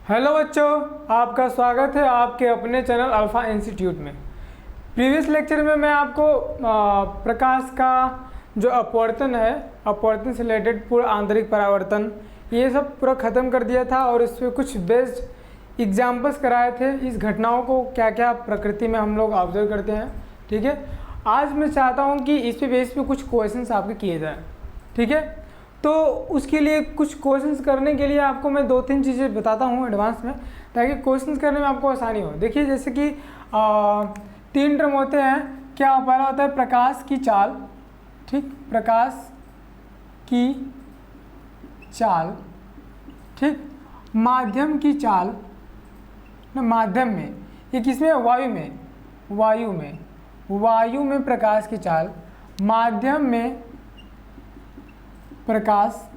Hello बच्चों, आपका स्वागत है आपके अपने चैनल अल्फा इंस्टीट्यूट में। प्रीवियस लेक्चर में मैं आपको प्रकाश का जो अपवर्तन है, अपवर्तन से रिलेटेड पूरा आंतरिक परावर्तन, ये सब पूरा ख़त्म कर दिया था और इस पर कुछ बेस्ड एग्जाम्पल्स कराए थे। इस घटनाओं को क्या क्या प्रकृति में हम लोग ऑब्जर्व करते हैं। ठीक है, आज मैं चाहता हूँ कि इस पे बेस पे कुछ क्वेश्चंस आपके किए जाएँ। ठीक है, तो उसके लिए कुछ क्वेश्चंस करने के लिए आपको मैं 2-3 चीज़ें बताता हूँ एडवांस में, ताकि क्वेश्चंस करने में आपको आसानी हो। देखिए, जैसे कि 3 टर्म होते हैं। क्या पहला होता है प्रकाश की चाल। ठीक, प्रकाश की चाल। ठीक, माध्यम की चाल ना, माध्यम में, ये किसमें? वायु में। वायु में प्रकाश की चाल, माध्यम में प्रकाश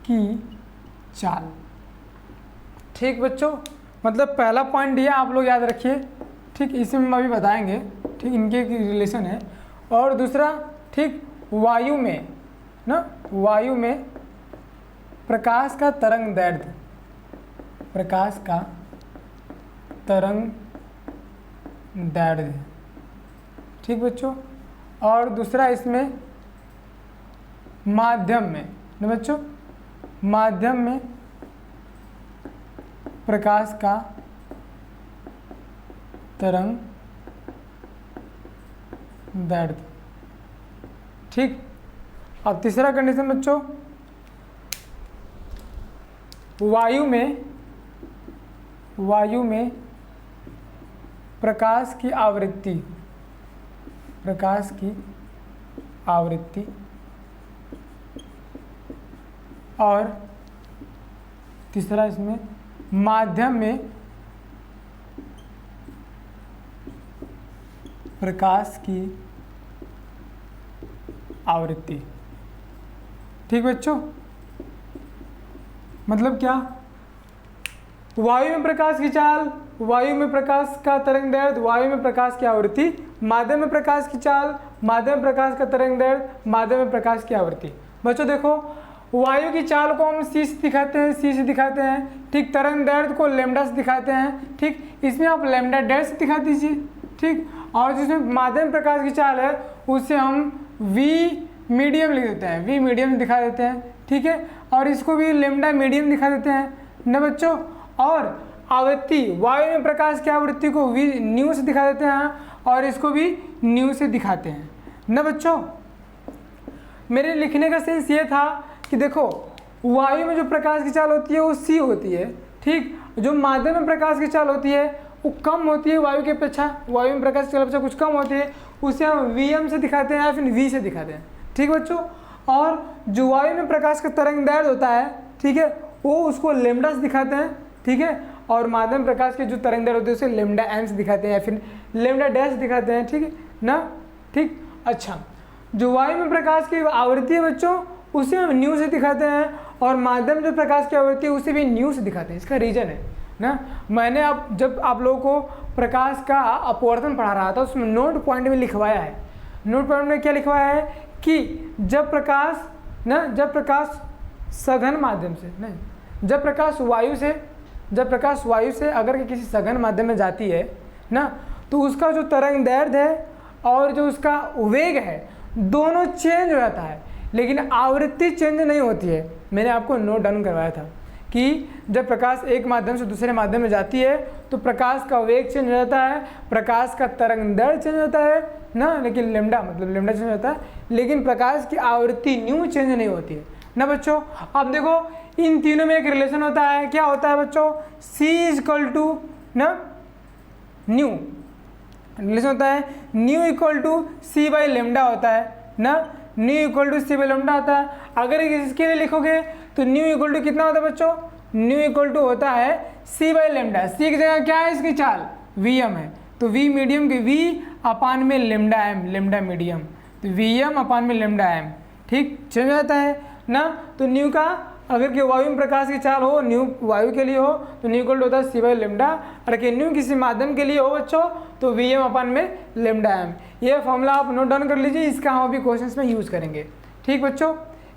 की चाल। ठीक बच्चों, मतलब पहला पॉइंट दिया, आप लोग याद रखिए। ठीक, इसमें हम अभी बताएंगे। ठीक, इनके रिलेशन है। और दूसरा, ठीक, वायु में ना, वायु में प्रकाश का तरंग दैर्ध्य, प्रकाश का तरंग दैर्ध्य। ठीक बच्चों, और दूसरा इसमें माध्यम में ना बच्चों, माध्यम में प्रकाश का तरंग दैर्ध्य। ठीक, अब तीसरा कंडीशन बच्चों, वायु में प्रकाश की आवृत्ति, प्रकाश की आवृत्ति। और तीसरा इसमें माध्यम में प्रकाश की आवृत्ति। ठीक बच्चों, मतलब क्या? वायु में प्रकाश की चाल, वायु में प्रकाश का तरंग दैर्ध्य, वायु में प्रकाश की आवृत्ति, माध्यम में प्रकाश की चाल, माध्यम में प्रकाश का तरंग दैर्ध्य, माध्यम में प्रकाश की आवृत्ति। बच्चों देखो, वायु की चाल को हम सी से दिखाते हैं, ठीक, तरंग दैर्ध्य को लैम्डा से दिखाते हैं। ठीक, इसमें आप लैम्डा डैश से दिखा दीजिए। ठीक, और जिसमें माध्यम प्रकाश की चाल है उसे हम वी मीडियम लिख देते हैं, वी मीडियम दिखा देते हैं। ठीक है, और इसको भी लैम्डा मीडियम दिखा देते हैं ना बच्चों। और आवृत्ति, वायु में प्रकाश की आवृत्ति को वी न्यू से दिखा देते हैं और इसको भी न्यू से दिखाते हैं ना बच्चों। मेरे लिखने का सेंस ये था कि देखो, वायु में जो प्रकाश की चाल होती है वो सी होती है। ठीक, जो माध्यम में प्रकाश की चाल होती है वो कम होती है वायु के अपेक्षा, वायु में प्रकाश की चाल अपेक्षा कुछ कम होती है, उसे हम वीएम से दिखाते हैं या फिर वी से दिखाते हैं। ठीक बच्चों, और जो वायु में प्रकाश का तरंग दैर्ध्य होता है, ठीक है, वो उसको लैम्डा से दिखाते हैं। ठीक है, और माध्यम प्रकाश के जो तरंग दैर्ध्य होते हैं उसे लैम्डा एम से दिखाते हैं या फिर लैम्डा डैश दिखाते हैं। ठीक है ना। ठीक, अच्छा, जो वायु में प्रकाश की आवृत्ति है बच्चों उसे हम न्यू से दिखाते हैं, और माध्यम जो प्रकाश की आवृत्ति है उसे भी न्यू से दिखाते हैं। इसका रीजन है ना, मैंने जब आप लोगों को प्रकाश का अपवर्तन पढ़ा रहा था उसमें नोट पॉइंट में लिखवाया है। नोट पॉइंट में क्या लिखवाया है कि जब प्रकाश सघन माध्यम से नहीं, जब प्रकाश वायु से अगर किसी सघन माध्यम में जाती है ना, तो उसका जो तरंग दैर्ध्य है और जो उसका वेग है दोनों चेंज हो जाता है, लेकिन आवृत्ति चेंज नहीं होती है। मैंने आपको नोट डाउन करवाया था कि जब प्रकाश एक माध्यम से दूसरे माध्यम में जाती है तो प्रकाश का वेग चेंज हो जाता है, प्रकाश का तरंग दैर्ध्य चेंज होता है ना, लेकिन लैम्डा चेंज होता है, लेकिन प्रकाश की आवृत्ति न्यू चेंज नहीं होती है ना बच्चों। अब देखो, इन तीनों में एक रिलेशन होता है। क्या होता है बच्चों? C = ना न्यू, रिलेशन होता है न्यू = C/λ होता है ना, न्यू = C/λ होता है। अगर इसके लिए लिखोगे तो न्यू = कितना होता है बच्चों? न्यू होता है C/λ। सी की जगह क्या है इसकी चाल? Vm है, तो V मीडियम की V/m लैम्डा मीडियम, तो Vm/λm। ठीक, चेंज हो जाता है ना। तो न्यू का अगर कि वायु में प्रकाश की चाल हो, न्यू वायु के लिए हो तो न्यू इक्वल होता है C/λ, और कि न्यू किसी माध्यम के लिए हो बच्चों तो Vm/λm। ये फॉर्मूला आप नोट डाउन कर लीजिए, इसका हम अभी क्वेश्चंस में यूज़ करेंगे। ठीक बच्चों,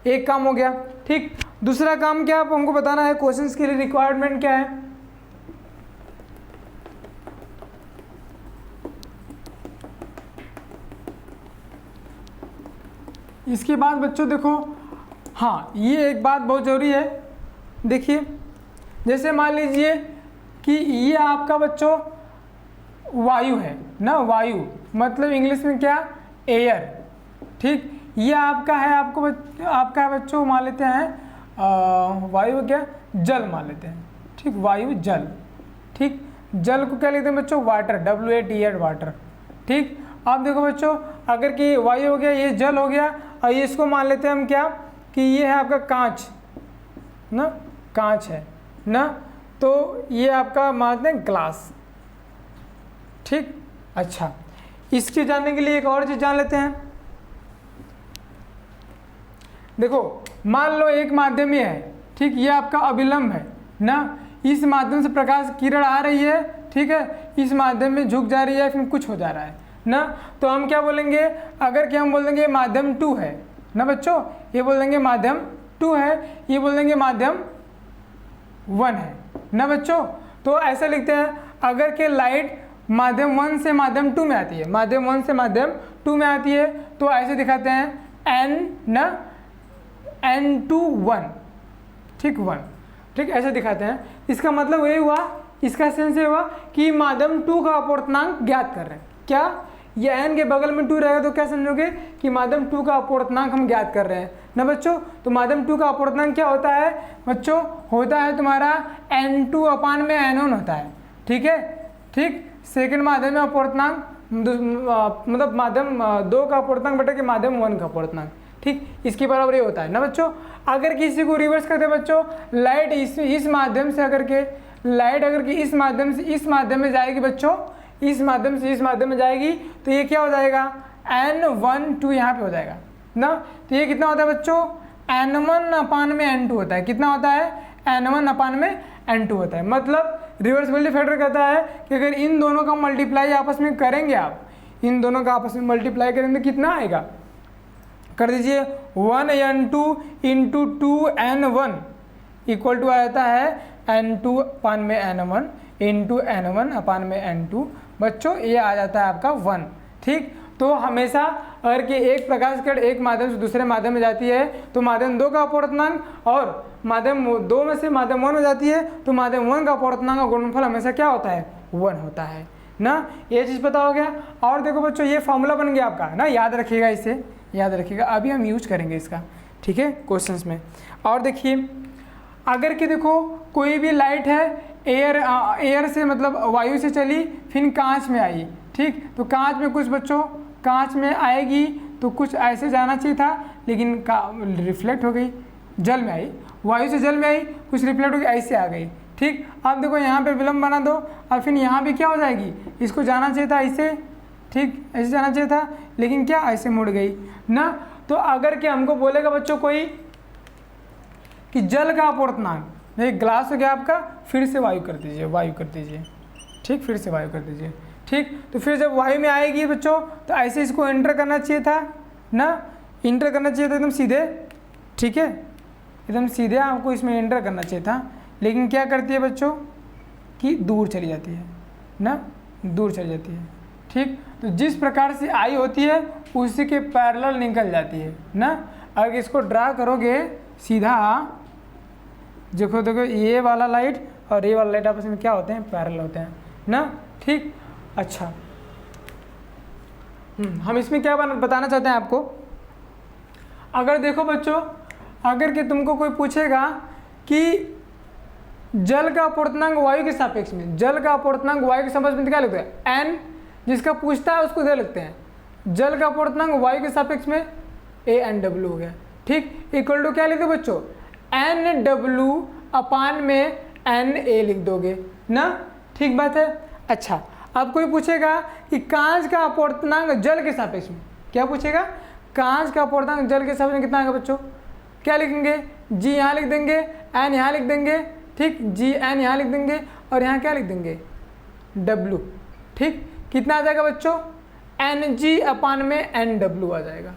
एक काम हो गया। ठीक, दूसरा काम क्या आप हमको बताना है, क्वेश्चंस के लिए रिक्वायरमेंट क्या है। इसके बाद बच्चों देखो, हाँ ये एक बात बहुत ज़रूरी है। देखिए जैसे मान लीजिए कि ये आपका बच्चों वायु है ना, वायु मतलब इंग्लिश में क्या, एयर। ठीक, ये आपका है, आपका है बच्चों, मान लेते हैं वायु क्या, जल मान लेते हैं। ठीक, वायु जल। ठीक, जल को क्या लिखते हैं बच्चों, वाटर, WATR वाटर। ठीक, अब देखो बच्चों, अगर कि वायु हो गया, ये जल हो गया, और ये इसको मान लेते हैं हम क्या, कि ये है आपका कांच ना, कांच है ना, तो ये आपका मानते हैं ग्लास। ठीक, अच्छा इसके जानने के लिए एक और चीज़ जान लेते हैं। देखो मान लो एक माध्यम ये है, ठीक, ये आपका अभिलंब है ना, इस माध्यम से प्रकाश किरण आ रही है, ठीक है, इस माध्यम में झुक जा रही है, फिर कुछ हो जा रहा है ना, तो हम क्या बोलेंगे, अगर कि हम बोल देंगे माध्यम 2 है ना बच्चों, ये बोल देंगे माध्यम 2 है, ये बोल देंगे माध्यम 1 है ना बच्चों। तो ऐसा लिखते हैं, अगर के लाइट माध्यम 1 से माध्यम 2 में आती है, माध्यम 1 से माध्यम 2 में आती है, तो ऐसे दिखाते हैं N ना, N2 1, ठीक 1, ठीक ऐसे दिखाते हैं। इसका मतलब ये हुआ, इसका सेंस ये हुआ कि माध्यम 2 का अपवर्तनांक ज्ञात कर रहे हैं। क्या, ये n के बगल में 2 रहेगा तो क्या समझोगे कि माध्यम 2 का अपवर्तनांक हम ज्ञात कर रहे हैं ना बच्चों। तो माध्यम 2 का अपवर्तनांक क्या होता है बच्चों, होता है तुम्हारा N2 अपान में N1 होता है। ठीक है, ठीक, सेकंड माध्यम में अपवर्तनांक मतलब माध्यम 2 का अपवर्तनांक बटे के माध्यम 1 का अपवर्तनांक। ठीक, इसके बराबर ये होता है ना बच्चों। अगर किसी को रिवर्स करते बच्चों, लाइट इस माध्यम से अगर के लाइट अगर कि इस माध्यम से इस माध्यम में जाएगी बच्चों, इस माध्यम से इस माध्यम में जाएगी, तो ये क्या हो जाएगा, N1 2 यहाँ पे हो जाएगा ना। तो ये कितना होता है बच्चों, N1 अपान में N2 होता है। कितना होता है, N1 अपान में N2 होता है। मतलब रिवर्सिबिलिटी फैक्टर कहता है कि अगर इन दोनों का मल्टीप्लाई आपस में करेंगे, आप इन दोनों का आपस में मल्टीप्लाई करेंगे तो कितना आएगा, कर दीजिए 1N2 into 2N1 equal to आ जाता है N2 अपान में N1 इंटू N1 अपान में N2। बच्चों ये आ जाता है आपका 1। ठीक, तो हमेशा अगर कि एक प्रकाश किरण एक माध्यम से दूसरे माध्यम में जाती है तो माध्यम 2 का अपवर्तनांक, और माध्यम 2 में से माध्यम 1 में जाती है तो माध्यम 1 का अपवर्तनांक का गुणनफल हमेशा क्या होता है, 1 होता है ना। ये चीज़ पता हो गया। और देखो बच्चों, ये फॉर्मूला बन गया आपका ना, याद रखिएगा, इसे याद रखिएगा, अभी हम यूज करेंगे इसका। ठीक है, क्वेश्चंस में। और देखिए, अगर कि देखो कोई भी लाइट है, एयर से मतलब वायु से चली, फिर कांच में आई। ठीक, तो कांच में कुछ बच्चों, कांच में आएगी तो कुछ ऐसे जाना चाहिए था, लेकिन रिफ्लेक्ट हो गई, जल में आई, वायु से जल में आई, कुछ रिफ्लेक्ट हो गई, ऐसे आ गई। ठीक, अब देखो यहाँ पे विलंब बना दो, और फिर यहाँ भी क्या हो जाएगी, इसको जाना चाहिए था ऐसे, ठीक ऐसे जाना चाहिए था, लेकिन क्या ऐसे मुड़ गई ना। तो अगर कि हमको बोलेगा बच्चों कोई कि जल का अपवर्तनांक, एक ग्लास हो गया आपका, फिर से वायु कर दीजिए, वायु कर दीजिए। ठीक, फिर से वायु कर दीजिए। ठीक, तो फिर जब वायु में आएगी बच्चों तो ऐसे इसको एंटर करना चाहिए था ना, इंटर करना चाहिए था एकदम सीधे। ठीक है, एकदम सीधे आपको इसमें एंटर करना चाहिए था, लेकिन क्या करती है बच्चों कि दूर चली जाती है ना, दूर चली जाती है। ठीक, तो जिस प्रकार से आई होती है उसी के पैरेलल निकल जाती है ना। अगर इसको ड्रा करोगे सीधा, देखो देखो ये वाला लाइट और ये वाला लाइट आपस में क्या होते हैं, पैरेलल होते हैं ना। ठीक, अच्छा हम इसमें क्या बताना चाहते हैं आपको। अगर देखो बच्चों, अगर कि तुमको कोई पूछेगा कि जल का अपवर्तनांक वायु के सापेक्ष में, जल का अपवर्तनांक वायु के सापेक्ष में क्या लिखते हैं, एन, जिसका पूछता है उसको दे लिखते हैं। जल का अपवर्तनांक वायु के सापेक्ष में ANW हो गया। ठीक, इक्वल टू क्या लिखते बच्चों, NW अपान में NA लिख दोगे ना। ठीक बात है। अच्छा, अब कोई पूछेगा कि कांच का अपवर्तनांक जल के सापेक्ष में, क्या पूछेगा, कांच का अपवर्तनांक जल के सापेक्ष में कितना आएगा बच्चों, क्या लिखेंगे, G यहाँ लिख देंगे, N यहाँ लिख देंगे। ठीक, GN यहाँ लिख देंगे, और यहाँ क्या लिख देंगे, W। ठीक, कितना आ जाएगा बच्चों, NG अपान में NW आ जाएगा।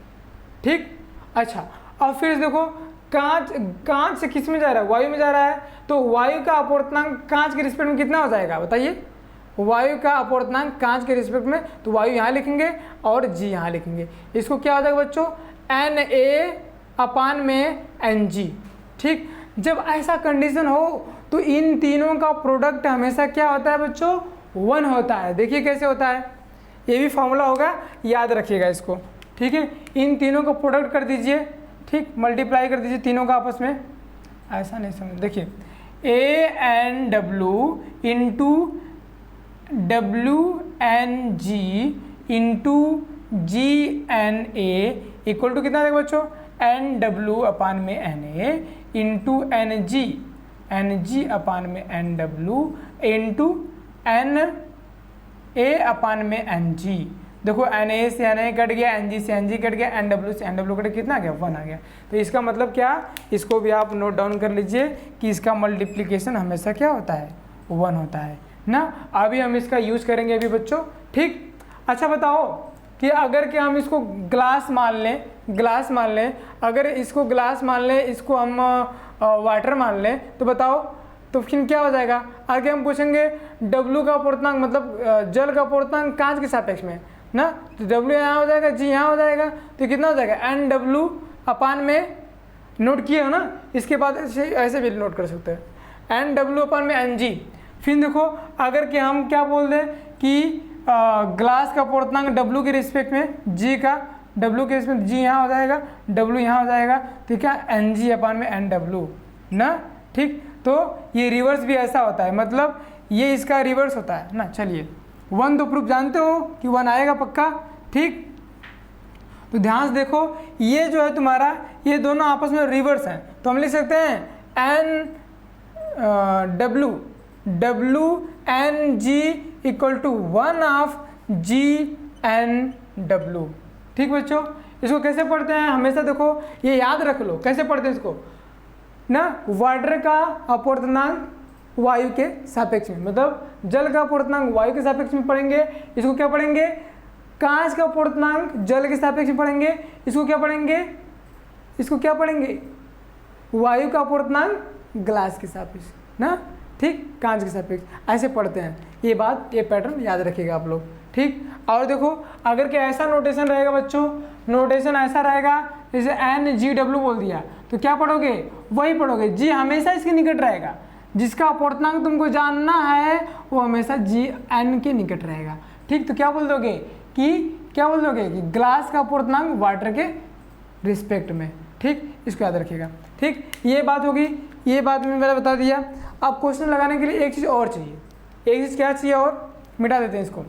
ठीक, अच्छा, और फिर देखो कांच से किस में जा रहा है, वायु में जा रहा है, तो वायु का अपवर्तनांक कांच के रिस्पेक्ट में कितना हो जाएगा बताइए, वायु का अपवर्तनांक कांच के रिस्पेक्ट में, तो वायु यहाँ लिखेंगे और जी यहाँ लिखेंगे। इसको क्या हो जाएगा बच्चों, Na/Ng। ठीक, जब ऐसा कंडीशन हो तो इन तीनों का प्रोडक्ट हमेशा क्या होता है बच्चों, 1 होता है। देखिए कैसे होता है, ये भी फॉर्मूला होगा, याद रखिएगा इसको। ठीक है, इन तीनों को प्रोडक्ट कर दीजिए, ठीक, मल्टीप्लाई कर दीजिए तीनों का आपस में, ऐसा नहीं समझ, देखिए ANW into WNG into GNA equal to कितना देगा बच्चों, NW/NA into NG NG/NW into NA/NG। देखो Na से Na कट गया, Ng से Ng कट गया, NW से NW कट गया, कितना आ गया, 1 आ गया। तो इसका मतलब क्या, इसको भी आप नोट डाउन कर लीजिए कि इसका मल्टीप्लिकेशन हमेशा क्या होता है, 1 होता है ना। अभी हम इसका यूज करेंगे अभी बच्चों। ठीक, अच्छा बताओ कि अगर कि हम इसको ग्लास मान लें, अगर इसको ग्लास मान लें, इसको हम वाटर मान लें, तो बताओ तो फिर क्या हो जाएगा। आगे हम पूछेंगे W का अपवर्तनांक, मतलब जल का अपवर्तनांक कांच के सापेक्ष में ना, तो W यहाँ हो जाएगा, G यहाँ हो जाएगा, तो कितना हो जाएगा, NW/में, नोट किए हो ना, इसके बाद ऐसे भी नोट कर सकते हैं, NW/Ng। फिर देखो अगर कि हम क्या बोल दें कि ग्लास का अपवर्तनांक W के रिस्पेक्ट में, G का W के रिस्पेक्ट, G यहाँ हो जाएगा, W यहाँ हो जाएगा, तो क्या Ng/NW ना। ठीक, तो ये रिवर्स भी ऐसा होता है, मतलब ये इसका रिवर्स होता है ना। चलिए 1 तो प्रूफ जानते हो कि 1 आएगा पक्का। ठीक, तो ध्यान से देखो, ये जो है तुम्हारा, ये दोनों आपस में रिवर्स हैं, तो हम लिख सकते हैं WNG इक्वल टू 1/GNW। ठीक बच्चों, इसको कैसे पढ़ते हैं, हमेशा देखो ये याद रख लो कैसे पढ़ते हैं इसको ना। वाटर का अपवर्तनांक वायु के सापेक्ष में, मतलब जल का अपवर्तनांक वायु के सापेक्ष में पढ़ेंगे, इसको क्या पढ़ेंगे, कांच का अपवर्तनांक जल के सापेक्ष में पढ़ेंगे, इसको क्या पढ़ेंगे, वायु का अपवर्तनांक ग्लास के सापेक्ष ना। ठीक, कांच के सापेक्ष, ऐसे पढ़ते हैं। ये बात, ये पैटर्न याद रखिएगा आप लोग। ठीक, और देखो अगर कि ऐसा नोटेशन रहेगा बच्चों, नोटेशन ऐसा रहेगा जैसे NGW बोल दिया, तो क्या पढ़ोगे, वही पढ़ोगे, G हमेशा इसके निकट रहेगा, जिसका अपवर्तनांक तुमको जानना है वो हमेशा GN के निकट रहेगा। ठीक, तो क्या बोल दोगे कि ग्लास का अपवर्तनांक वाटर के रिस्पेक्ट में। ठीक, इसको याद रखिएगा। ठीक, ये बात होगी, ये बात मैंने बता दिया। अब क्वेश्चन लगाने के लिए एक चीज़ और चाहिए, एक चीज़ क्या चाहिए, और मिटा देते हैं इसको।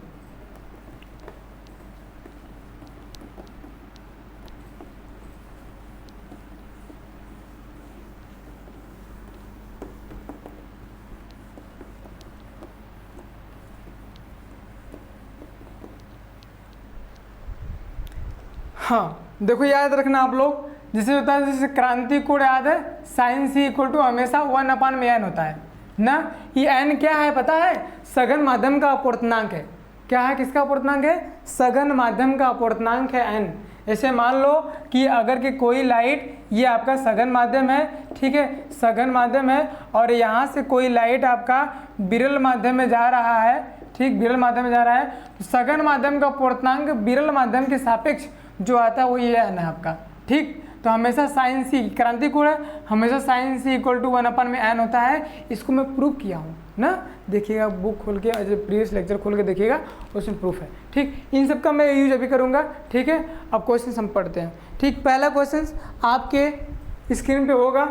हाँ देखो, याद रखना आप लोग, जैसे होता है, जैसे क्रांति कोण याद है, साइन C इक्वल टू हमेशा 1/n होता है ना। ये n क्या है पता है, सघन माध्यम का अपवर्तनांक है। क्या है, किसका अपवर्तनांक है, सघन माध्यम का अपवर्तनांक है n। ऐसे मान लो कि अगर कि कोई लाइट, ये आपका सघन माध्यम है, ठीक है, सघन माध्यम है, और यहाँ से कोई लाइट आपका विरल माध्यम में जा रहा है, ठीक, विरल माध्यम में जा रहा है, तो सघन माध्यम का अपवर्तनांक विरल माध्यम के सापेक्ष जो आता है वो ये n है आपका। ठीक, तो हमेशा साइन C, क्रांति कोण है, हमेशा sign C equal to 1/n होता है। इसको मैं प्रूफ किया हूँ ना, देखिएगा बुक खोल के, प्रीवियस लेक्चर खोल के देखिएगा, उसमें प्रूफ है। ठीक, इन सब का मैं यूज अभी करूँगा। ठीक है, अब क्वेश्चन हम पढ़ते हैं। ठीक, पहला क्वेश्चन आपके स्क्रीन पे होगा।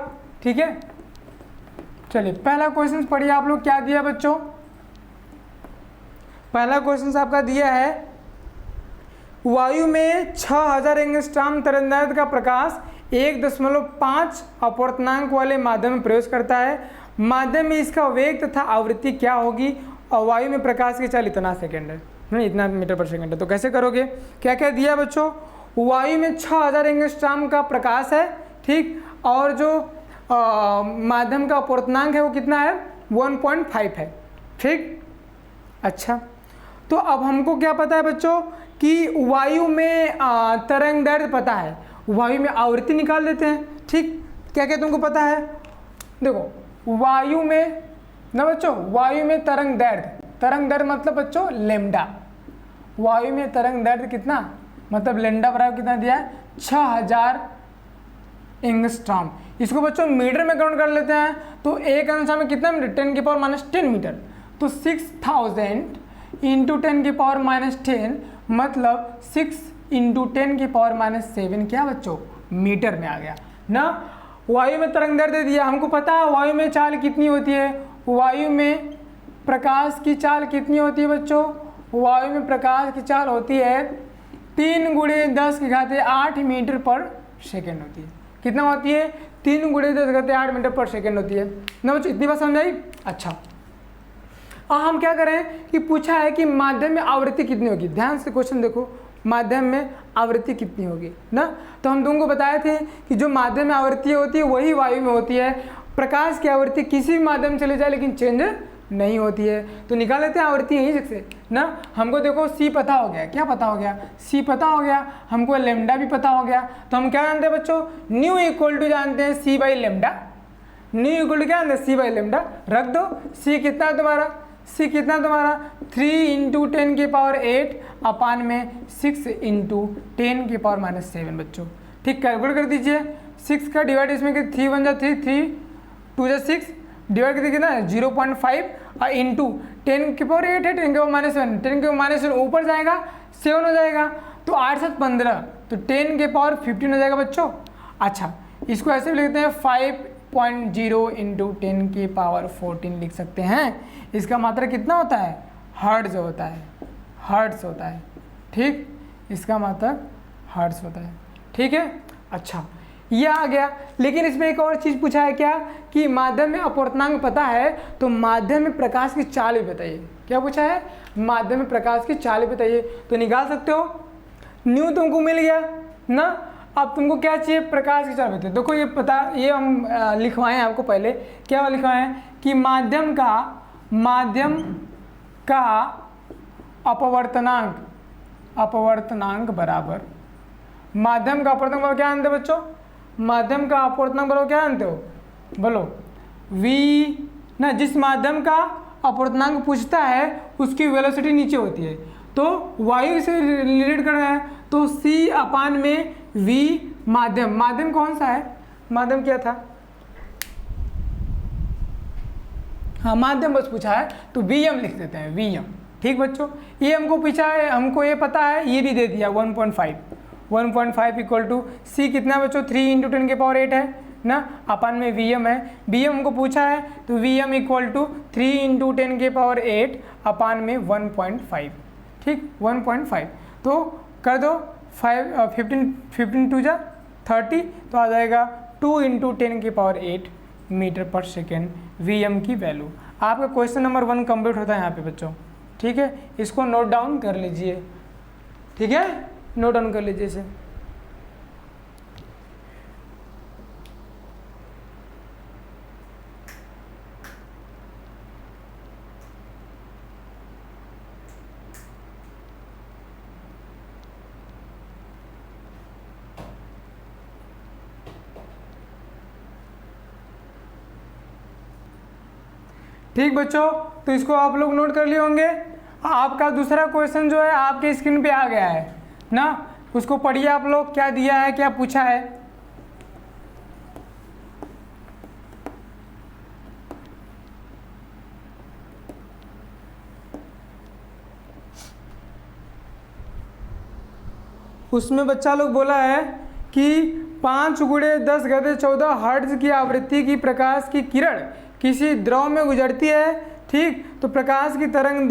ठीक है, चलिए पहला क्वेश्चन पढ़िए आप लोग, क्या दिया बच्चों। पहला क्वेश्चन आपका दिया है, वायु में 6000 एंगस्ट्रॉम तरंगदैर्घ्य का प्रकाश 1.5 अपवर्तनांक वाले माध्यम में प्रवेश करता है। माध्यम में इसका वेग तथा आवृत्ति क्या होगी, और वायु में प्रकाश की चाल इतना सेकंड है, इतना मीटर पर सेकंड है। तो कैसे करोगे, क्या क्या दिया बच्चों, वायु में 6000 एंगस्ट्रॉम का प्रकाश है, ठीक, और जो माध्यम का अपवर्तनांक है वो कितना है, 1.5 है। ठीक, अच्छा, तो अब हमको क्या पता है बच्चों कि वायु में तरंग दैर्घ्य पता है, वायु में आवृत्ति निकाल देते हैं। ठीक, क्या क्या तुमको पता है? देखो वायु में ना बच्चों, वायु में तरंग दैर्ध्य मतलब बच्चों लेमडा। वायु में तरंग दैर्ध्य कितना, मतलब लेमडा बराबर कितना दिया है? 6000 एंगस्ट्रॉम। इसको बच्चों मीटर में कन्वर्ट कर लेते हैं तो एक एंगस्ट्रॉम में कितना मीटर? 10⁻⁻10 मीटर। तो 6000 इंटू 10⁻⁻10 मतलब 6 इंटू 10⁻⁻7 क्या बच्चों? मीटर में आ गया ना। वायु में तरंग दैर्ध्य दिया, हमको पता है वायु में चाल कितनी होती है। वायु में प्रकाश की चाल कितनी होती है बच्चों? वायु में प्रकाश की चाल होती है 3 × 10⁸ मीटर पर सेकेंड होती है। कितना होती है? 3 × 10⁸ मीटर पर सेकेंड होती है ना बच्चों। इतनी बात समझ आई? अच्छा, अब हम क्या करें कि पूछा है कि माध्यम में आवृत्ति कितनी होगी। ध्यान से क्वेश्चन देखो, माध्यम में आवृत्ति कितनी होगी ना। तो हम तुमको बताए थे कि जो माध्यम में आवृत्ति होती है वही वायु में होती है। प्रकाश की आवृत्ति किसी भी माध्यम में चले जाए लेकिन चेंज नहीं होती है। तो निकाल लेते हैं आवृत्ति यहीं से ना। हमको देखो सी पता हो गया, क्या पता हो गया? सी पता हो गया, हमको लेमडा भी पता हो गया। तो हम क्या जानते हैं बच्चों? न्यू इक्वल टू जानते हैं C by lambda. Nu equal to क्या जानते हैं? C by lambda. रख दो। सी कितना है तुम्हारा? सी कितना तुम्हारा? 3 × 10⁸ अपान में 6 × 10⁻⁻7 बच्चों। ठीक, कैलकुलेट कर दीजिए। 6 का डिवाइड इसमें 3 × 1 = 3, 3 2 = 6, डिवाइड कर कितना है? 0.5 और इंटू 10⁻8 है 10⁻⁻7, 10⁻⁻7 ऊपर जाएगा 7 हो जाएगा तो 8 7 15 तो 10⁻15 हो जाएगा बच्चों। अच्छा, इसको ऐसे भी लिखते हैं 5.0 × 10⁻14 लिख सकते हैं। इसका मात्रा कितना होता है? हर्ट्ज होता है, हर्ट्ज होता है। ठीक, इसका मात्रा हर्ट्ज होता है। ठीक है, अच्छा ये आ गया। लेकिन इसमें एक और चीज़ पूछा है क्या कि माध्यम में अपवर्तनांक पता है तो माध्यम में प्रकाश की चाल भी बताइए। क्या पूछा है? माध्यम में प्रकाश की चाल भी बताइए। तो निकाल सकते हो। न्यू तुमको मिल गया ना। अब तुमको क्या चाहिए? प्रकाश की चाल बताइए। देखो ये पता, ये हम लिखवाएं हैं आपको पहले। क्या लिखवाएं हैं कि माध्यम का अपवर्तनांक बराबर, माध्यम का अपवर्तनांक बराबर क्या जानते हो बच्चों? माध्यम का अपवर्तनांक बराबर क्या जानते हो? बोलो। v ना, जिस माध्यम का अपवर्तनांक पूछता है उसकी वेलोसिटी नीचे होती है। तो वायु से रिलेट कर रहे हैं तो c अपान में v माध्यम कौन सा है? माध्यम क्या था? हाँ, माध्यम बस पूछा है तो Vm लिख देते हैं, Vm। ठीक बच्चों, ये हमको पूछा है, हमको ये पता है, ये भी दे दिया 1.5 इक्वल टू सी कितना बच्चों? 3 × 10⁸ है ना, अपान में Vm है। Vm हमको पूछा है तो Vm इक्वल टू 3 × 10⁸ अपान में 1.5। ठीक, 1.5 तो कर दो 15 2 = 30 तो आ जाएगा 2 × 10⁸ मीटर पर सेकेंड Vm की वैल्यू। आपका क्वेश्चन नंबर 1 कंप्लीट होता है यहाँ पे बच्चों। ठीक है, इसको नोट डाउन कर लीजिए। ठीक है, नोट डाउन कर लीजिए इसे। ठीक बच्चों, तो इसको आप लोग नोट कर लिए होंगे। आपका दूसरा क्वेश्चन जो है आपके स्क्रीन पे आ गया है ना, उसको पढ़िए आप लोग। क्या दिया है, क्या पूछा है? उसमें बच्चा लोग बोला है कि 5 × 10⁻14 हर्ट्ज की आवृत्ति की प्रकाश की किरण किसी द्रव में गुजरती है। ठीक, तो प्रकाश की तरंग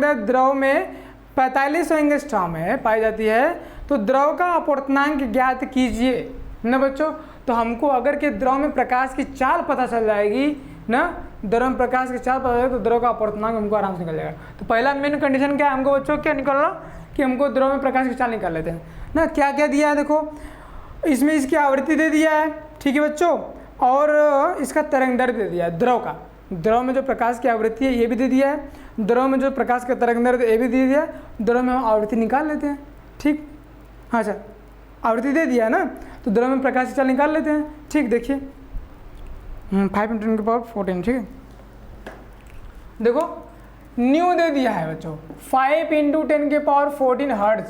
दैर्ध्य द्रव में 4500 एंगस्ट्रॉम में पाई जाती है। तो द्रव का अपवर्तनांक ज्ञात कीजिए ना बच्चों। तो हमको अगर के द्रव में प्रकाश की चाल पता चल जाएगी ना, द्रव में प्रकाश की चाल पता चलेगी तो द्रव का अपवर्तनांक हमको आराम से निकल जाएगा। तो पहला मेन कंडीशन क्या है हमको बच्चों? क्या निकलना कि हमको द्रव में प्रकाश की चाल निकाल लेते हैं ना। क्या क्या दिया है देखो, इसमें इसकी आवृत्ति दे दिया है। ठीक है बच्चों, और इसका तरंग दैर्ध्य दे दिया है। द्रव में जो प्रकाश की आवृत्ति है ये भी दे दिया है, द्रव में जो प्रकाश का तरंग दैर्ध्य ये भी दे दिया है। द्रव में हम आवृत्ति निकाल लेते हैं। ठीक, हाँ सर। आवृत्ति दे दिया है ना, तो द्रव में प्रकाश की चाल निकाल लेते हैं। ठीक, देखिए 5 × 10⁻14, ठीक है। देखो न्यू दे दिया है बच्चों 5 × 10⁻14 हर्ट्ज,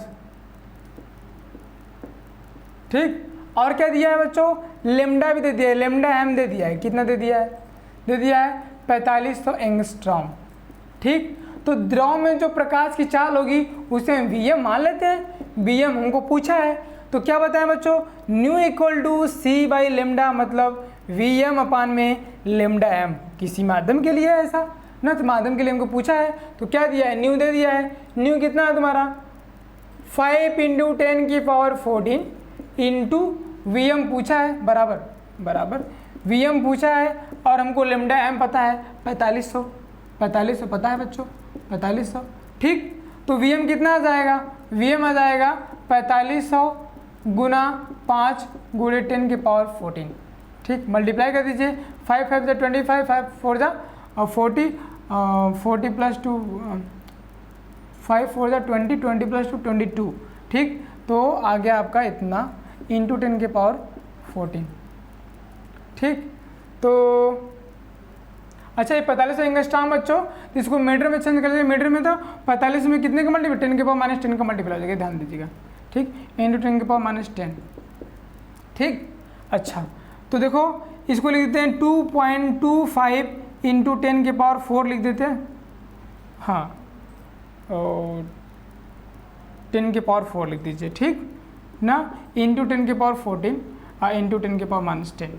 ठीक। और क्या दिया है बच्चों, लेमडा भी दे दिया है, लेमडा एम दे दिया है। कितना दे दिया है, दे दिया है 4500 एंगस्ट्रॉम, ठीक। तो द्रव में जो प्रकाश की चाल होगी उसे हम Vm मान लेते हैं। Vm हमको पूछा है, तो क्या बताएं बच्चों, न्यू इक्वल टू C/λ, मतलब Vm में लेमडा एम। किसी माध्यम के लिए है ऐसा ना, तो माध्यम के लिए हमको पूछा है, तो क्या दिया है, न्यू दे दिया है। न्यू कितना है तुम्हारा 5 × 10⁻14 इंटू Vm पूछा है, बराबर Vm पूछा है, और हमको लेमडा एम पता है 4500 पता है बच्चों, 4500, ठीक। तो Vm कितना आ जाएगा, Vm आ जाएगा 4500 गुना 5 × 10⁻14, ठीक। मल्टीप्लाई कर दीजिए, 5 × 5 = 25, 5 × 4 = 40, 40 + 2 5 × 4 = 20, 20 + 2 22, ठीक। तो आ गया आपका इतना इंटू 10⁻14, ठीक। तो अच्छा, ये 4500 एंगस्ट्रॉम बच्चों, तो इसको मीटर में चेंज कर दीजिए। मीटर में तो 45 में कितने का मल्टीप्लाई, 10⁻−10 का मल्टीप्लाई हो जाएगा, ध्यान दीजिएगा, ठीक। इंटू 10⁻−10, ठीक। अच्छा, तो देखो इसको लिख देते हैं 2.25 इंटू 10⁻4 लिख देते हैं, हाँ, और 10⁻4 लिख दीजिए, ठीक ना, इंटू 10⁻14 इंटू 10⁻−10,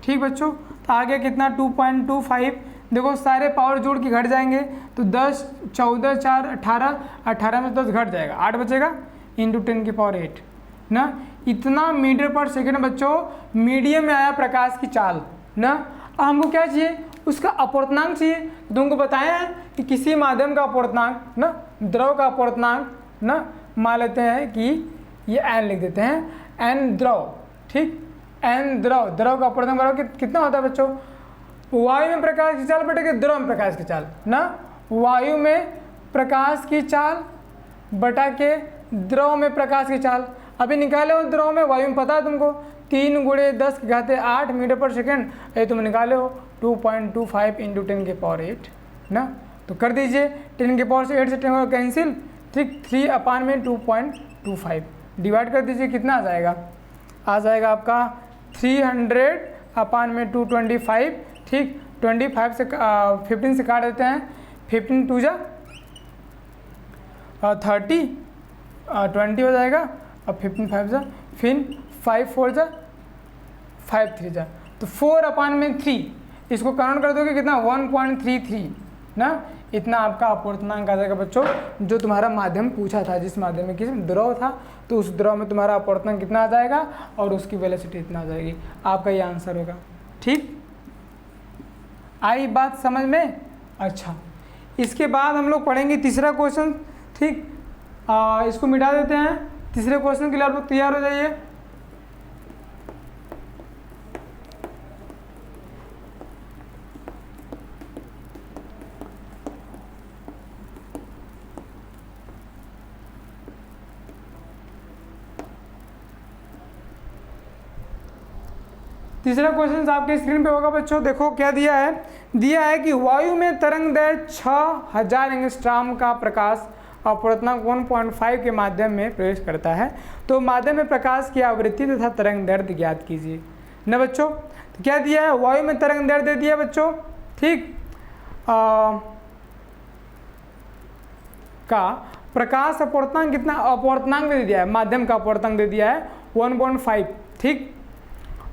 ठीक बच्चों। तो आ गया कितना 2.25। देखो सारे पावर जोड़ के घट जाएंगे, तो 10, 14, 4, 18, 18 में 10 घट जाएगा, 8 बचेगा, इंटू 10⁸ ना। इतना मीटर पर सेकेंड बच्चों मीडियम में आया प्रकाश की चाल ना। अब हमको क्या चाहिए, उसका अपवर्तनांक चाहिए। तुमको बताया है कि किसी माध्यम का अपवर्तनांक ना, द्रव का अपवर्तनांक ना, मान लेते हैं कि ये n लिख देते हैं, n द्रव, ठीक। n द्रव का अपवर्तनांक बराबर कितना होता है बच्चों, वायु में प्रकाश की चाल बटे द्रव में प्रकाश की चाल ना, वायु में प्रकाश की चाल बटा के द्रव में प्रकाश की चाल। अभी निकाले हो द्रव में, वायु में पता है तुमको 3 × 10⁸ मीटर पर सेकेंड, ये तुम निकाले हो 2.25 इंटू 10⁸ ना। तो कर दीजिए 10⁸ से 8 से 10 कैंसिल, ठीक। 3/2.25 डिवाइड कर दीजिए, कितना आ जाएगा, आ जाएगा आपका 300/225, ठीक। 25 से 15 से काट देते हैं, 15 2 जा 30, 20 हो जाएगा, और 15 5 जा, फिर 5 4 जा, 5 3 जा, तो 4/3 इसको काउंट कर दोगे कितना 1.33 ना। इतना आपका अपवर्तनांक आ जाएगा बच्चों, जो तुम्हारा माध्यम पूछा था, जिस माध्यम में किस द्रव था, तो उस द्रव में तुम्हारा अपवर्तनांक कितना आ जाएगा और उसकी वेलोसिटी इतना आ जाएगी, आपका ये आंसर होगा, ठीक। आई बात समझ में। अच्छा, इसके बाद हम लोग पढ़ेंगे तीसरा क्वेश्चन, ठीक। इसको मिटा देते हैं, तीसरे क्वेश्चन के लिए आप लोग तैयार हो जाइए। तीसरा क्वेश्चन आपके स्क्रीन पे होगा बच्चों। देखो क्या दिया है कि वायु में तरंग दैर्घ्य 6000 एंगस्ट्रॉम का प्रकाश अपवर्तनांक 1.5 के माध्यम में प्रवेश करता है, तो माध्यम में प्रकाश की आवृत्ति तथा तरंग दैर्घ्य ज्ञात कीजिए न बच्चों। तो क्या दिया है, वायु में तरंग दैर्घ्य दे दिया बच्चों, ठीक। का प्रकाश अपवर्तनांक कितना, अपवर्तनांक दे दिया है, माध्यम का अपवर्तनांक दे दिया है 1.5, ठीक।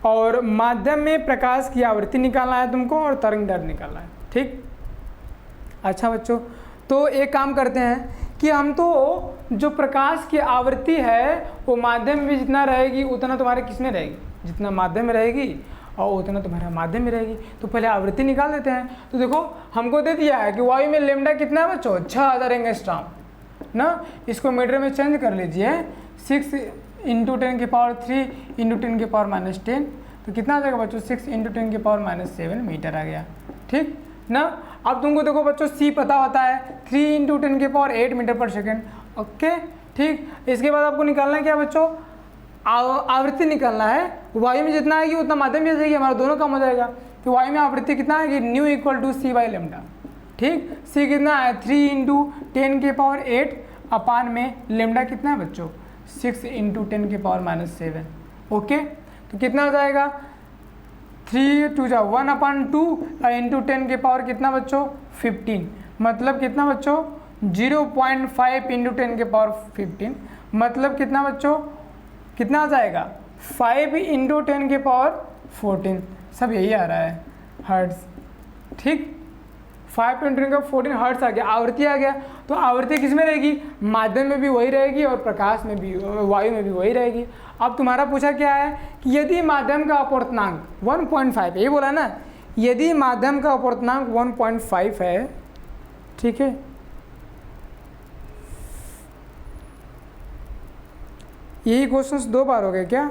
और माध्यम में प्रकाश की आवृत्ति निकालना है तुमको और तरंग दैर्घ्य निकालना है, ठीक। अच्छा बच्चों, तो एक काम करते हैं कि हम तो जो प्रकाश की आवृत्ति है वो माध्यम में जितना रहेगी उतना तुम्हारे किस में रहेगी, जितना माध्यम में रहेगी और उतना तुम्हारा माध्यम में रहेगी। तो पहले आवृत्ति निकाल देते हैं। तो देखो हमको दे दिया है कि वायु में लेमडा कितना है बच्चों, 6000 एंगस्ट्रॉम ना। इसको मीटर में चेंज कर लीजिए, 6 इंटू 10⁻³ इंटू 10⁻−10, तो कितना आ जाएगा बच्चों, 6 इंटू 10⁻7 मीटर आ गया, ठीक ना। अब तुमको देखो बच्चों सी पता होता है, 3 इंटू 10⁸ मीटर पर सेकेंड, ओके, ठीक। इसके बाद आपको निकालना है क्या बच्चों, आवृत्ति निकालना है, वायु में जितना आएगी उतना माध्यम में जाएगी, हमारा दोनों कम हो जाएगा। तो वायु में आवृत्ति कितना आएगी, nu equal to C by lambda. ठीक, सी कितना है 3 × 10⁸ अपान में लेमडा कितना है बच्चों 6 × 10⁻⁷। ओके, तो कितना हो जाएगा 3 × 2 = 1/2 इंटू 10 के पावर कितना बच्चों 15, मतलब कितना बच्चों 0.5 × 10⁻15, मतलब कितना बच्चों कितना आ जाएगा 5 × 10⁻14। सब यही आ रहा है हर्ट्ज। ठीक, 5 × 10⁻14 हर्ट्ज आ गया, आवृत्ति आ गया। तो आवृत्ति किस में रहेगी, माध्यम में भी वही रहेगी और प्रकाश में भी, वायु में भी वही रहेगी। अब तुम्हारा पूछा क्या है कि यदि माध्यम का अपवर्तनांक 1.5, यही बोला ना, यदि माध्यम का अपवर्तनांक 1.5 है, ठीक है, यही क्वेश्चंस 2 बार हो गए क्या।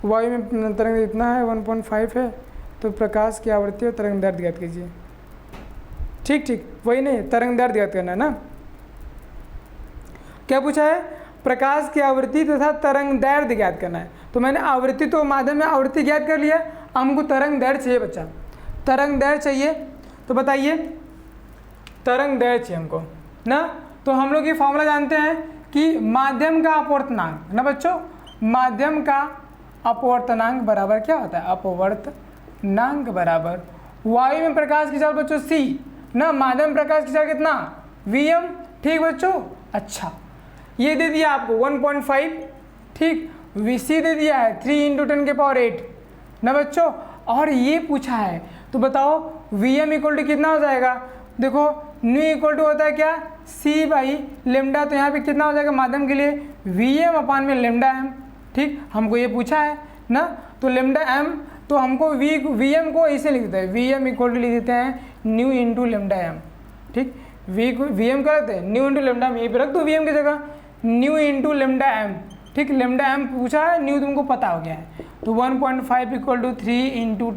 वायु में तरंग इतना है 1.5 है, तो प्रकाश की आवृत्ति और तरंग दैर्ध्य ज्ञात कीजिए। ठीक ठीक, वही नहीं, तरंग दैर्ध्य ज्ञात करना है ना। क्या पूछा है, प्रकाश की आवृत्ति तथा तरंग दैर्ध्य ज्ञात करना है। तो मैंने आवृत्ति तो माध्यम में आवृत्ति ज्ञात कर लिया, हमको तरंग दैर्ध्य चाहिए बच्चा, तरंग दैर्ध्य चाहिए। तो बताइए तरंग दैर्ध्य चाहिए हमको ना। तो हम लोग ये फॉर्मूला जानते हैं कि माध्यम का अपवर्तनांक ना बच्चों, माध्यम का अपवर्तनांक बराबर क्या होता है, अपवर्तनांक बराबर वायु में प्रकाश की चाल बच्चों c ना, माध्यम प्रकाश की चाल कितना Vm। ठीक बच्चों, अच्छा ये दे दिया आपको 1.5, ठीक, Vc दे दिया है 3 × 10⁸ ना बच्चों, और ये पूछा है। तो बताओ Vm इक्वल टू कितना हो जाएगा, देखो न्यू इक्वल टू होता है क्या c बाई लेमडा, तो यहाँ पे कितना हो जाएगा माध्यम के लिए Vm अपान में लेमडा m। ठीक, हमको ये पूछा है ना, तो लेमडा m, तो हमको Vm को ऐसे लिख देते हैं, Vm इक्वल टू लिख देते हैं न्यू इंटू लेमडा m। ठीक, Vm क्या रखते हैं न्यू इंटू लेमडा m, यहीं पे रख दो Vm की जगह न्यू इंटू लेमडा m। ठीक, लेमडा m पूछा है, न्यू तुमको पता हो गया है। तो 1.5 इक्वल टू 3 ×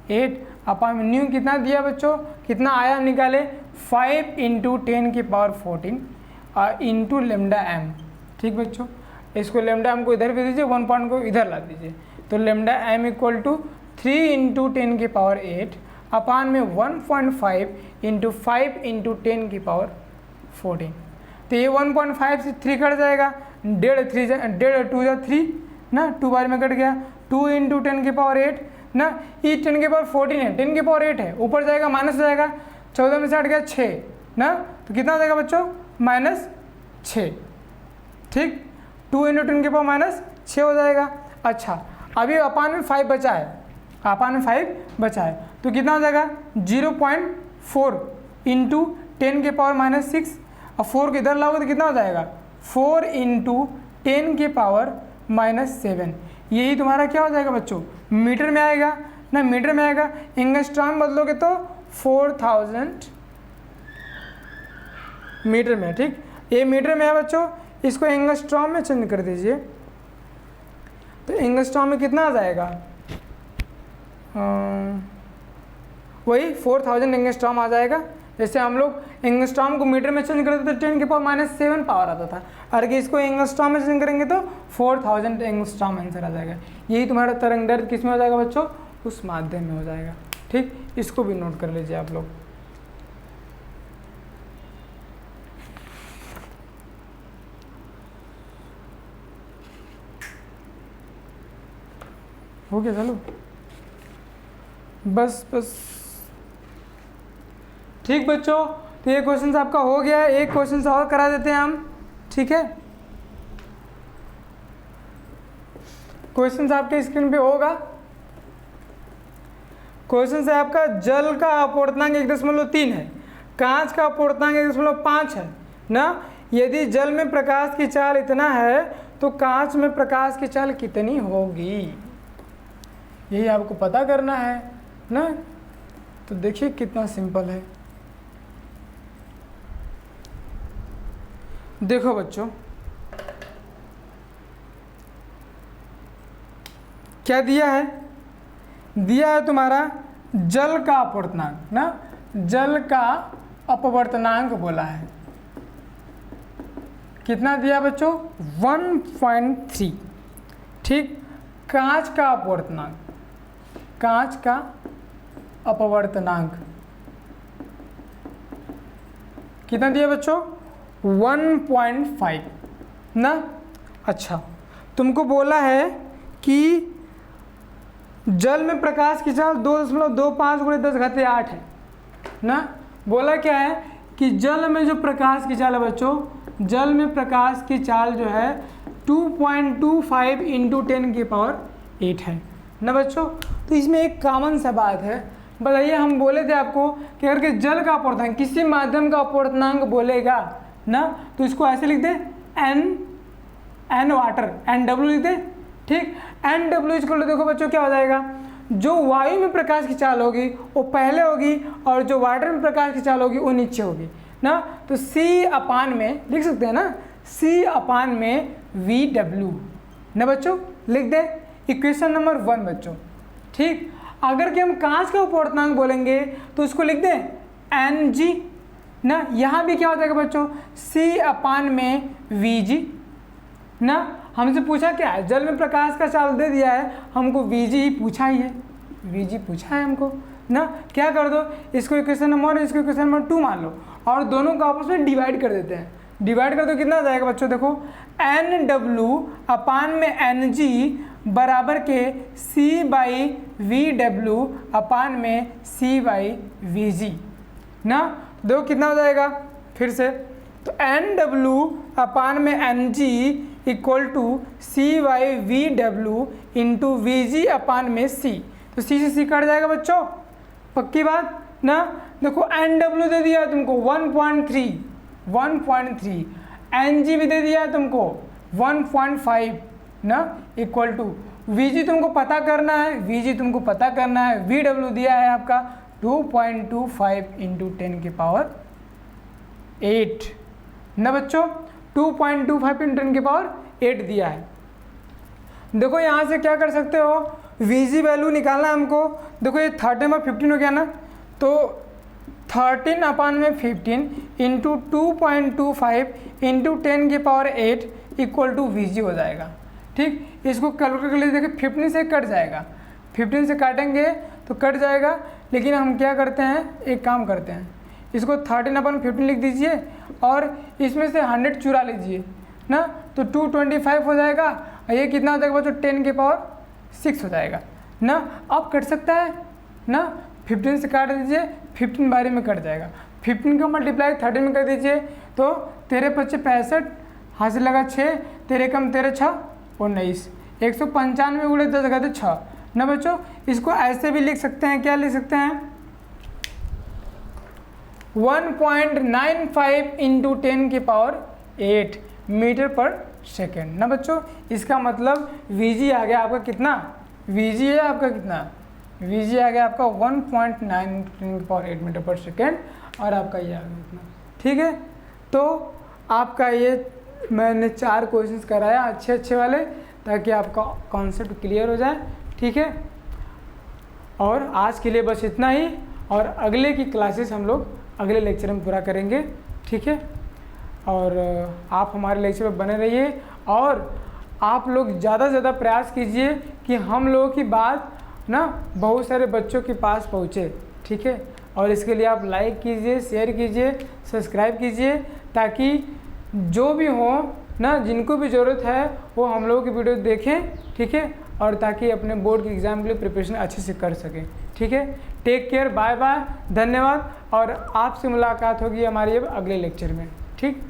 10⁸ अपान में न्यू कितना दिया बच्चों, कितना आया निकाले 5 × 10⁻14 इंटू लेमडा m। ठीक बच्चों, इसको लेमडा m को इधर भी दीजिए, 1 पॉइंट को इधर ला दीजिए, तो लेमडा m इक्वल टू 3 × 10⁸ अपान में 1.5 इंटू 5 × 10⁻14। तो ये 1.5 से 3 कट जाएगा, 1.5 ना, 2 बार में कट गया, 2 × 10⁸ ना, ये 10⁻14 है, 10⁸ है, ऊपर जाएगा माइनस हो जाएगा, 14 में से हट गया 6 ना, तो कितना हो जाएगा बच्चों -6। ठीक, 2 × 10⁻6 हो जाएगा। अच्छा, अभी अपान में 5 बचा है, अपान में 5 बचा है, तो कितना हो जाएगा 0.4 इंटू 10⁻6, और 4 को इधर लाओगे तो कितना हो जाएगा 4 × 10⁻7। यही तुम्हारा क्या हो जाएगा बच्चों, मीटर में आएगा ना, मीटर में आएगा, एंगस्ट्रॉम बदलोगे तो 4000 मीटर में। ठीक, ये मीटर में है बच्चों, इसको एंगस्ट्रॉम में चेंज कर दीजिए, तो एंगस्ट्रॉम में कितना आ जाएगा, वही 4000 एंगस्ट्रॉम आ जाएगा। जैसे हम लोग एंगस्ट्रॉम को मीटर में चेंज करते तो 10⁻7 पावर आता था, अगर इसको एंगस्ट्रॉम में चेंज करेंगे तो 4000 एंगस्ट्रॉम आंसर आ जाएगा। यही तुम्हारा तरंग दैर्ध्य किस में हो जाएगा बच्चों, उस माध्यम में हो जाएगा। ठीक, इसको भी नोट कर लीजिए आप लोग। हो गया, चलो बस। ठीक बच्चों, तो ये क्वेश्चन आपका हो गया है, एक क्वेश्चन और करा देते हैं हम। ठीक है, क्वेश्चन आपके स्क्रीन पे होगा। क्वेश्चन है आपका, जल का अपवर्तनांक 1.3 है, कांच का अपवर्तनांक 1.5 है ना। यदि जल में प्रकाश की चाल इतना है तो कांच में प्रकाश की चाल कितनी होगी, यही आपको पता करना है ना। तो देखिए कितना सिंपल है। देखो बच्चों, क्या दिया है, दिया है तुम्हारा जल का अपवर्तनांक ना, जल का अपवर्तनांक बोला है। कितना दिया बच्चों 1.3। ठीक, कांच का अपवर्तनांक, कांच का अपवर्तनांक कितना दिया बच्चों 1.5 ना। अच्छा, तुमको बोला है कि जल में प्रकाश की चाल 2.25 × 10⁸ है ना। बोला क्या है कि जल में जो प्रकाश की चाल है बच्चों, जल में प्रकाश की चाल जो है 2.25 × 10⁸ है ना बच्चों। तो इसमें एक कॉमन सा बात है, बताइए, हम बोले थे आपको कि अगर कि जल का अपवर्तनांक किसी माध्यम का अपवर्तनांक बोलेगा ना, तो इसको ऐसे लिख दे एन वाटर, NW लिख दे। ठीक, NW इसको देखो बच्चों क्या हो जाएगा, जो वायु में प्रकाश की चाल होगी वो पहले होगी और जो वाटर में प्रकाश की चाल होगी वो नीचे होगी ना। तो C/, में लिख सकते हैं ना, C/में VW ना बच्चों, लिख दे इक्वेशन नंबर 1 बच्चों। ठीक, अगर कि हम कांच का अपवर्तनांक बोलेंगे तो उसको लिख दें Ng ना। यहाँ भी क्या हो जाएगा बच्चों C/में Vg ना। हमसे पूछा क्या है, जल में प्रकाश का चाल दे दिया है, हमको Vg ही पूछा ही है, Vg पूछा है हमको ना। क्या कर दो, इसको इक्वेशन नंबर 1 इसको इक्वेशन नंबर 2 मान लो और दोनों को आपस में डिवाइड कर देते हैं। डिवाइड कर दो कितना आ जाएगा बच्चों, देखो NW/में Ng बराबर के C/VW/में C/Vg ना। देखो कितना हो जाएगा फिर से, तो NW/में Ng equal to C/VW into Vg/में C। तो C से C कट जाएगा बच्चों, पक्की बात ना। देखो NW दे दिया तुमको 1.3, Ng भी दे दिया तुमको 1.5 ना, इक्वल टू Vg तुमको पता करना है, Vg तुमको पता करना है, VW दिया है आपका 2.25 × 10⁸ ना बच्चों, 2.25 × 10⁸ दिया है। देखो यहाँ से क्या कर सकते हो, Vg वैल्यू निकालना हमको। देखो ये 13/15 हो गया ना, तो 13/15 into 2.25 into 10⁸ equal to Vg हो जाएगा। ठीक, इसको कैलकुलेट कर लीजिए, देखिए 15 से कट जाएगा, 15 से काटेंगे तो कट जाएगा, लेकिन हम क्या करते हैं, एक काम करते हैं, इसको 13/15 लिख दीजिए और इसमें से 100 चुरा लीजिए ना, तो 225 हो जाएगा। और ये कितना हो जाएगा बच्चों 10⁶ हो जाएगा ना। अब कट सकता है ना, 15 से काट दीजिए, 15 बारी में कट जाएगा, 15 का मल्टीप्लाई 13 में कर दीजिए, तो 13×5 = 65, हाथ से लगा 6, 13 कम 13 6 19, 195 × 10⁻6 ना बच्चों। इसको ऐसे भी लिख सकते हैं, क्या लिख सकते हैं 1.95 इंटू 10⁸ मीटर पर सेकेंड ना बच्चों। इसका मतलब Vg आ गया आपका कितना, Vg है आपका कितना, Vg आ गया आपका 1.9 मीटर पर सेकेंड और आपका ये आ गया इतना। ठीक है, तो आपका ये मैंने 4 क्वेश्चंस कराया अच्छे वाले, ताकि आपका कॉन्सेप्ट क्लियर हो जाए। ठीक है, और आज के लिए बस इतना ही, और अगले की क्लासेस हम लोग अगले लेक्चर में पूरा करेंगे। ठीक है, और आप हमारे लेक्चर में बने रहिए और आप लोग ज़्यादा से ज़्यादा प्रयास कीजिए कि हम लोगों की बात ना बहुत सारे बच्चों के पास पहुँचे। ठीक है, और इसके लिए आप लाइक कीजिए, शेयर कीजिए, सब्सक्राइब कीजिए, ताकि जो भी हो ना, जिनको भी ज़रूरत है वो हम लोगों की वीडियो देखें। ठीक है, और ताकि अपने बोर्ड के एग्ज़ाम के लिए प्रिपरेशन अच्छे से कर सकें। ठीक है, टेक केयर, बाय बाय, धन्यवाद, और आपसे मुलाकात होगी हमारी अब अगले लेक्चर में। ठीक।